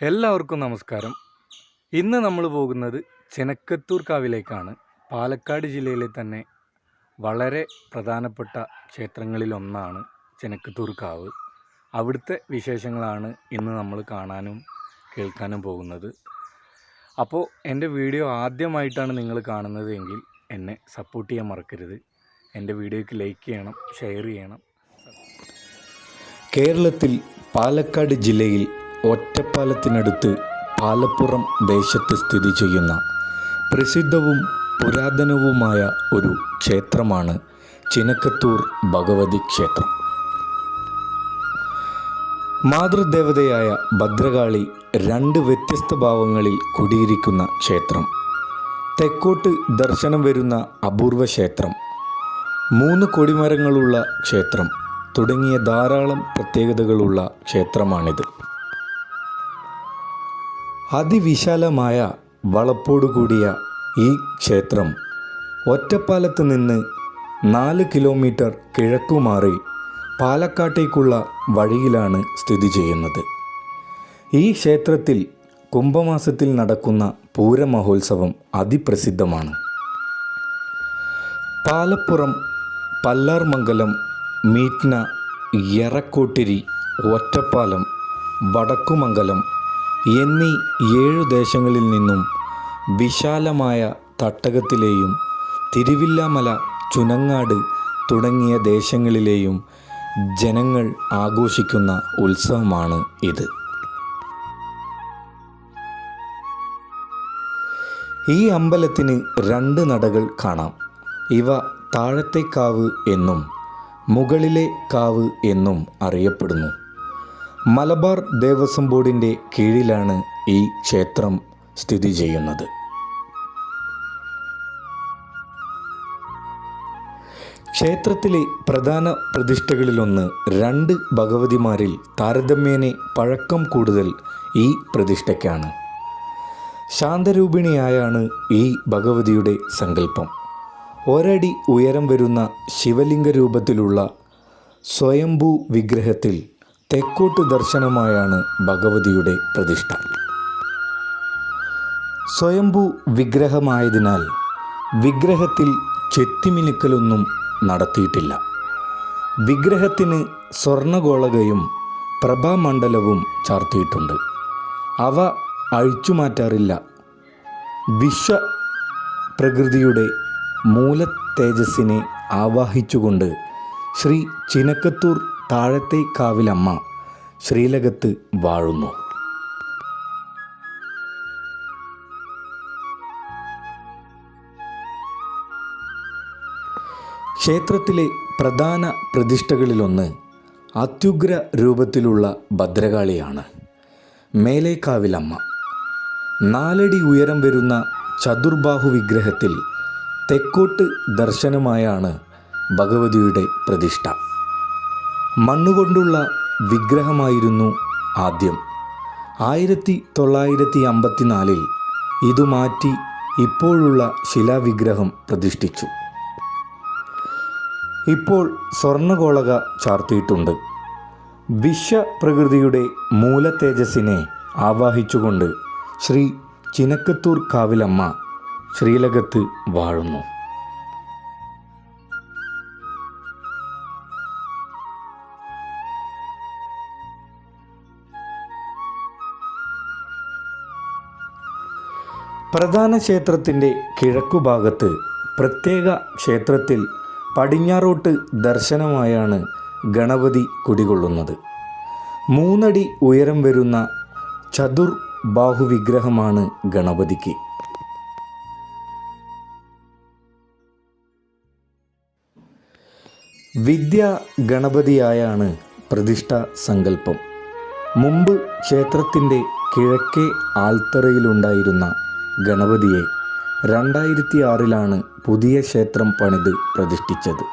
എല്ലാവർക്കും നമസ്കാരം. ഇന്ന് നമ്മൾ പോകുന്നത് ചെനക്കത്തൂർ കാവിലേക്കാണ്. പാലക്കാട് ജില്ലയിലെ തന്നെ വളരെ പ്രധാനപ്പെട്ട ക്ഷേത്രങ്ങളിലൊന്നാണ് ചെനക്കത്തൂർ കാവ്. അവിടുത്തെ വിശേഷങ്ങളാണ് ഇന്ന് നമ്മൾ കാണാനും കേൾക്കാനും പോകുന്നത്. അപ്പോൾ എൻ്റെ വീഡിയോ ആദ്യമായിട്ടാണ് നിങ്ങൾ കാണുന്നത് എങ്കിൽ എന്നെ സപ്പോർട്ട് ചെയ്യാൻ മറക്കരുത്. എൻ്റെ വീഡിയോയ്ക്ക് ലൈക്ക് ചെയ്യണം, ഷെയർ ചെയ്യണം. കേരളത്തിൽ പാലക്കാട് ജില്ലയിൽ ഒറ്റപ്പാലത്തിനടുത്ത് പാലപ്പുറം ദേശത്ത് സ്ഥിതി ചെയ്യുന്ന പ്രസിദ്ധവും പുരാതനവുമായ ഒരു ക്ഷേത്രമാണ് ചിനക്കത്തൂർ ഭഗവതി ക്ഷേത്രം. മാതൃദേവതയായ ഭദ്രകാളി രണ്ട് വ്യത്യസ്ത ഭാവങ്ങളിൽ കുടിയിരിക്കുന്ന ക്ഷേത്രം, തെക്കോട്ട് ദർശനം വരുന്ന അപൂർവ ക്ഷേത്രം, 3 കൊടിമരങ്ങളുള്ള ക്ഷേത്രം തുടങ്ങിയ ധാരാളം പ്രത്യേകതകളുള്ള ക്ഷേത്രമാണിത്. അതിവിശാലമായ വളപ്പോടുകൂടിയ ഈ ക്ഷേത്രം ഒറ്റപ്പാലത്ത് നിന്ന് 4 കിലോമീറ്റർ കിഴക്കുമാറി പാലക്കാട്ടേക്കുള്ള വഴിയിലാണ് സ്ഥിതി ചെയ്യുന്നത്. ഈ ക്ഷേത്രത്തിൽ കുംഭമാസത്തിൽ നടക്കുന്ന പൂരമഹോത്സവം അതിപ്രസിദ്ധമാണ്. പാലപ്പുറം, പല്ലാർമംഗലം, മീറ്റ്ന, എറക്കോട്ടിരി, ഒറ്റപ്പാലം, വടക്കുമംഗലം എന്നീ 7 ദേശങ്ങളിൽ നിന്നും വിശാലമായ തട്ടകത്തിലെയും തിരുവില്ലാമല, ചുനങ്ങാട് തുടങ്ങിയ ദേശങ്ങളിലെയും ജനങ്ങൾ ആഘോഷിക്കുന്ന ഉത്സവമാണ് ഇത്. ഈ അമ്പലത്തിന് 2 നടകൾ കാണാം. ഇവ താഴത്തെ കാവ് എന്നും മുകളിലെ കാവ് എന്നും അറിയപ്പെടുന്നു. മലബാർ ദേവസ്വം ബോർഡിൻ്റെ കീഴിലാണ് ഈ ക്ഷേത്രം സ്ഥിതി ചെയ്യുന്നത്. ക്ഷേത്രത്തിലെ പ്രധാന പ്രതിഷ്ഠകളിലൊന്ന് 2 ഭഗവതിമാരിൽ താരതമ്യേന പഴക്കം കൂടുതൽ ഈ പ്രതിഷ്ഠയ്ക്കാണ്. ശാന്തരൂപിണിയായാണ് ഈ ഭഗവതിയുടെ സങ്കല്പം. 1 അടി ഉയരം വരുന്ന ശിവലിംഗ രൂപത്തിലുള്ള സ്വയംഭൂ വിഗ്രഹത്തിൽ തെക്കോട്ട് ദർശനമായാണ് ഭഗവതിയുടെ പ്രതിഷ്ഠ. സ്വയംഭൂ വിഗ്രഹമായതിനാൽ വിഗ്രഹത്തിൽ ചെത്തിമിനുക്കലൊന്നും നടത്തിയിട്ടില്ല. വിഗ്രഹത്തിന് സ്വർണ്ണഗോളകയും പ്രഭാമണ്ഡലവും ചാർത്തിയിട്ടുണ്ട്. അവ അഴിച്ചുമാറ്റാറില്ല. വിശ്വപ്രകൃതിയുടെ മൂലതേജസ്സിനെ ആവാഹിച്ചുകൊണ്ട് ശ്രീ ചിനക്കത്തൂർ താഴത്തെ കാവിലമ്മ ശ്രീലകത്ത് വാഴുന്നു. ക്ഷേത്രത്തിലെ പ്രധാന പ്രതിഷ്ഠകളിലൊന്ന് അത്യുഗ്ര രൂപത്തിലുള്ള ഭദ്രകാളിയാണ്. മേലേക്കാവിലമ്മ 4 അടി ഉയരം വരുന്ന ചതുർബാഹു വിഗ്രഹത്തിൽ തെക്കോട്ട് ദർശനമായാണ് ഭഗവതിയുടെ പ്രതിഷ്ഠ. മണ്ണുകൊണ്ടുള്ള വിഗ്രഹമായിരുന്നു ആദ്യം. 1954 ഇതു മാറ്റി ഇപ്പോഴുള്ള ശിലാവിഗ്രഹം പ്രതിഷ്ഠിച്ചു. ഇപ്പോൾ സ്വർണ്ണഗോളക ചാർത്തിയിട്ടുണ്ട്. വിശ്വപ്രകൃതിയുടെ മൂലതേജസ്സിനെ ആവാഹിച്ചുകൊണ്ട് ശ്രീ ചിനക്കത്തൂർ കാവിലമ്മ ശ്രീലകത്ത് വാഴുന്നു. പ്രധാന ക്ഷേത്രത്തിൻ്റെ കിഴക്കുഭാഗത്ത് പ്രത്യേക ക്ഷേത്രത്തിൽ പടിഞ്ഞാറോട്ട് ദർശനമായാണ് ഗണപതി കുടികൊള്ളുന്നത്. 3 അടി ഉയരം വരുന്ന ചതുർബാഹുവിഗ്രഹമാണ് ഗണപതിക്ക്. വിദ്യാ ഗണപതിയായാണ് പ്രതിഷ്ഠ സങ്കല്പം. മുമ്പ് ക്ഷേത്രത്തിൻ്റെ കിഴക്കേ ആൽത്തറയിലുണ്ടായിരുന്ന ഗണപതിയെ 2006 പുതിയ ക്ഷേത്രം പണിത് പ്രതിഷ്ഠിച്ചത്.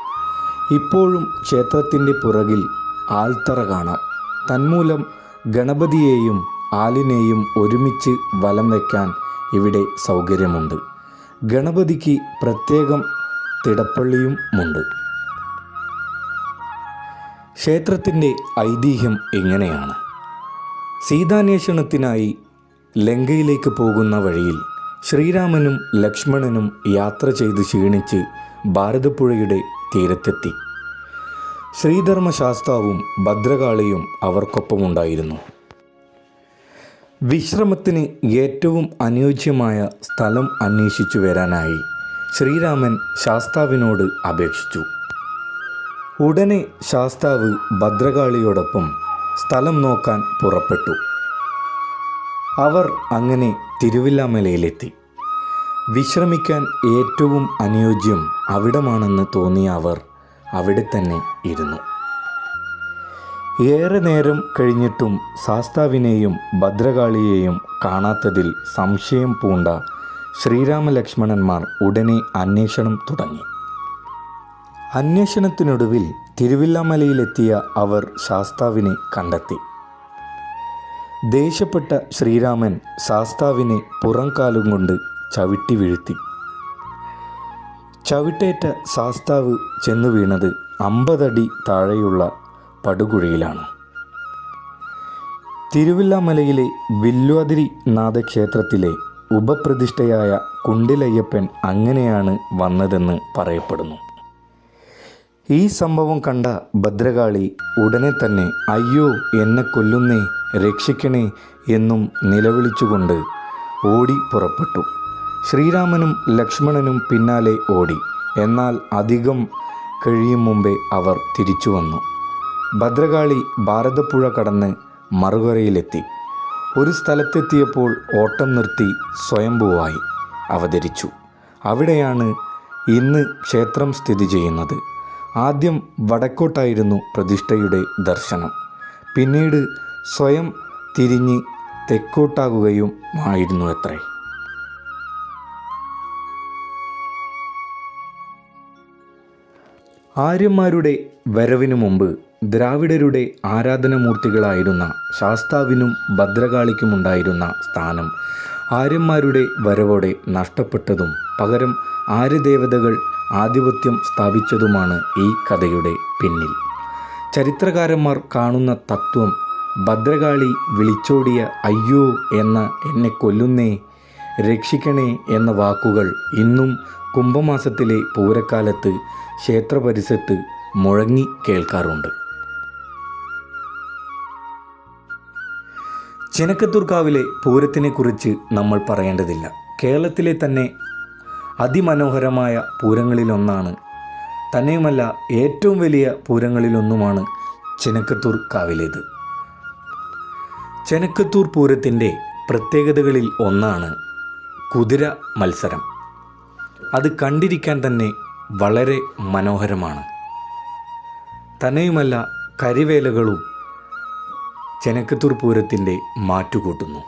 ഇപ്പോഴും ക്ഷേത്രത്തിൻ്റെ പുറകിൽ ആൽത്തറ കാണാം. തന്മൂലം ഗണപതിയെയും ആലിനെയും ഒരുമിച്ച് വലം വയ്ക്കാൻ ഇവിടെ സൗകര്യമുണ്ട്. ഗണപതിക്ക് പ്രത്യേകം തിടപ്പള്ളിയും ഉണ്ട്. ക്ഷേത്രത്തിൻ്റെ ഐതിഹ്യം ഇങ്ങനെയാണ്. സീതാന്വേഷണത്തിനായി ലങ്കയിലേക്ക് പോകുന്ന വഴിയിൽ ശ്രീരാമനും ലക്ഷ്മണനും യാത്ര ചെയ്ത് ക്ഷീണിച്ച് ഭാരതപ്പുഴയുടെ തീരത്തെത്തി. ശ്രീധർമ്മശാസ്താവും ഭദ്രകാളിയും അവർക്കൊപ്പമുണ്ടായിരുന്നു. വിശ്രമത്തിന് ഏറ്റവും അനുയോജ്യമായ സ്ഥലം അന്വേഷിച്ചു വരാനായി ശ്രീരാമൻ ശാസ്താവിനോട് അപേക്ഷിച്ചു. ഉടനെ ശാസ്താവ് ഭദ്രകാളിയോടൊപ്പം സ്ഥലം നോക്കാൻ പുറപ്പെട്ടു. അവർ അങ്ങനെ തിരുവില്ലാമലയിലെത്തി. വിശ്രമിക്കാൻ ഏറ്റവും അനുയോജ്യം അവിടമാണെന്ന് തോന്നിയ അവർ അവിടെ തന്നെ ഇരുന്നു. ഏറെ നേരം കഴിഞ്ഞിട്ടും ശാസ്താവിനെയും ഭദ്രകാളിയെയും കാണാത്തതിൽ സംശയം പൂണ്ട ശ്രീരാമലക്ഷ്മണന്മാർ ഉടനെ അന്വേഷണം തുടങ്ങി. അന്വേഷണത്തിനൊടുവിൽ തിരുവില്ലാമലയിലെത്തിയ അവർ ശാസ്താവിനെ കണ്ടെത്തി. ദേഷ്യപ്പെട്ട ശ്രീരാമൻ ശാസ്താവിനെ പുറംകാലും കൊണ്ട് ചവിട്ടി വീഴ്ത്തി. ചവിട്ടേറ്റ ശാസ്താവ് ചെന്നു വീണത് 50 അടി താഴെയുള്ള പടുകുഴിയിലാണ്. തിരുവില്ലാമലയിലെ വില്വാതിരി നാഥക്ഷേത്രത്തിലെ ഉപപ്രതിഷ്ഠയായ കുണ്ടിലയ്യപ്പൻ അങ്ങനെയാണ് വന്നതെന്ന് പറയപ്പെടുന്നു. ഈ സംഭവം കണ്ട ഭദ്രകാളി ഉടനെ തന്നെ "അയ്യോ, എന്നെ കൊല്ലുന്നേ, രക്ഷിക്കണേ" എന്നും നിലവിളിച്ചുകൊണ്ട് ഓടി പുറപ്പെട്ടു. ശ്രീരാമനും ലക്ഷ്മണനും പിന്നാലെ ഓടി. എന്നാൽ അധികം കഴിയും മുമ്പേ അവർ തിരിച്ചു വന്നു. ഭദ്രകാളി ഭാരതപ്പുഴ കടന്ന് മറുകരയിലെത്തി. ഒരു സ്ഥലത്തെത്തിയപ്പോൾ ഓട്ടം നിർത്തി സ്വയംഭൂവായി അവതരിച്ചു. അവിടെയാണ് ഇന്ന് ക്ഷേത്രം സ്ഥിതി ചെയ്യുന്നത്. ആദ്യം വടക്കോട്ടായിരുന്നു പ്രതിഷ്ഠയുടെ ദർശനം. പിന്നീട് സ്വയം തിരിഞ്ഞ് തെക്കോട്ടാകുകയും ആയിരുന്നു അത്രേ. ആര്യന്മാരുടെ വരവിനു മുമ്പ് ദ്രാവിഡരുടെ ആരാധനാമൂർത്തികളായിരുന്ന ശാസ്താവിനും ഭദ്രകാളിക്കുമുണ്ടായിരുന്ന സ്ഥാനം ആര്യന്മാരുടെ വരവോടെ നഷ്ടപ്പെട്ടതും പകരം ആര്യദേവതകൾ ആധിപത്യം സ്ഥാപിച്ചതുമാണ് ഈ കഥയുടെ പിന്നിൽ. ചരിത്രകാരന്മാർ കാണുന്ന തത്വം ഭദ്രകാളി വിളിച്ചോടിയ "അയ്യോ" എന്ന "എന്നെ കൊല്ലുന്നേ, രക്ഷിക്കണേ" എന്ന വാക്കുകൾ ഇന്നും കുംഭമാസത്തിലെ പൂരക്കാലത്ത് ക്ഷേത്രപരിസരത്ത് മുഴങ്ങി കേൾക്കാറുണ്ട്. ചെനക്കത്തൂർക്കാവിലെ പൂരത്തിനെക്കുറിച്ച് നമ്മൾ പറയേണ്ടതില്ല. കേരളത്തിലെ തന്നെ അതിമനോഹരമായ പൂരങ്ങളിലൊന്നാണ്. തന്നെയുമല്ല, ഏറ്റവും വലിയ പൂരങ്ങളിലൊന്നുമാണ് ചെനക്കത്തൂർ കാവിലേത്. ചെനക്കത്തൂർ പൂരത്തിൻ്റെ പ്രത്യേകതകളിൽ ഒന്നാണ് കുതിര മത്സരം. അത് കണ്ടിരിക്കാൻ തന്നെ വളരെ മനോഹരമാണ്. തന്നെയുമല്ല, കരിവേലകളും ചെനക്കത്തൂർ പൂരത്തിൻ്റെ മാറ്റുകൂട്ടുന്നു.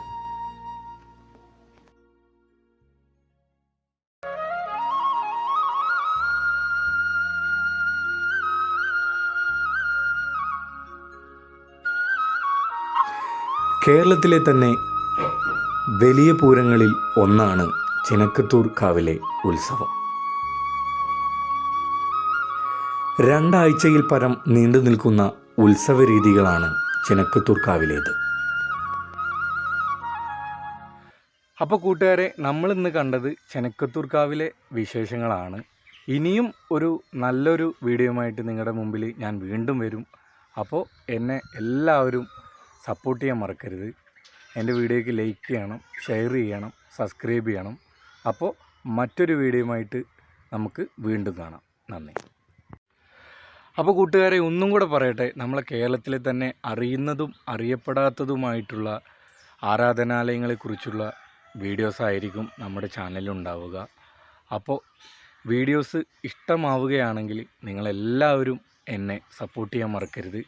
കേരളത്തിലെ തന്നെ വലിയ പൂരങ്ങളിൽ ഒന്നാണ് ചെനക്കത്തൂർ കാവിലെ ഉത്സവം. 2 ആഴ്ചയിൽ പരം നീണ്ടു നിൽക്കുന്ന ഉത്സവ രീതികളാണ് ചെനക്കത്തൂർ കാവിലേത്. അപ്പോൾ കൂട്ടുകാരെ, നമ്മളിന്ന് കണ്ടത് ചെനക്കത്തൂർ കാവിലെ വിശേഷങ്ങളാണ്. ഇനിയും ഒരു നല്ലൊരു വീഡിയോയുമായിട്ട് നിങ്ങളുടെ മുമ്പിൽ ഞാൻ വീണ്ടും വരും. അപ്പോൾ എന്നെ എല്ലാവരും സപ്പോർട്ട് ചെയ്യാൻ മറക്കരുത്. എൻ്റെ വീഡിയോയ്ക്ക് ലൈക്ക് ചെയ്യണം, ഷെയർ ചെയ്യണം, സബ്സ്ക്രൈബ് ചെയ്യണം. അപ്പോൾ മറ്റൊരു വീഡിയോയുമായിട്ട് നമുക്ക് വീണ്ടും കാണാം. നന്ദി. അപ്പോൾ കൂട്ടുകാരെ, ഒന്നും കൂടെ പറയട്ടെ, നമ്മളെ കേരളത്തിലെ തന്നെ അറിയുന്നതും അറിയപ്പെടാത്തതുമായിട്ടുള്ള ആരാധനാലയങ്ങളെക്കുറിച്ചുള്ള വീഡിയോസായിരിക്കും നമ്മുടെ ചാനലിലുണ്ടാവുക. അപ്പോൾ വീഡിയോസ് ഇഷ്ടമാവുകയാണെങ്കിൽ നിങ്ങളെല്ലാവരും എന്നെ സപ്പോർട്ട് ചെയ്യാൻ മറക്കരുത്.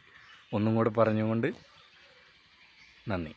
ഒന്നും കൂടെ പറഞ്ഞുകൊണ്ട് നന്ദി.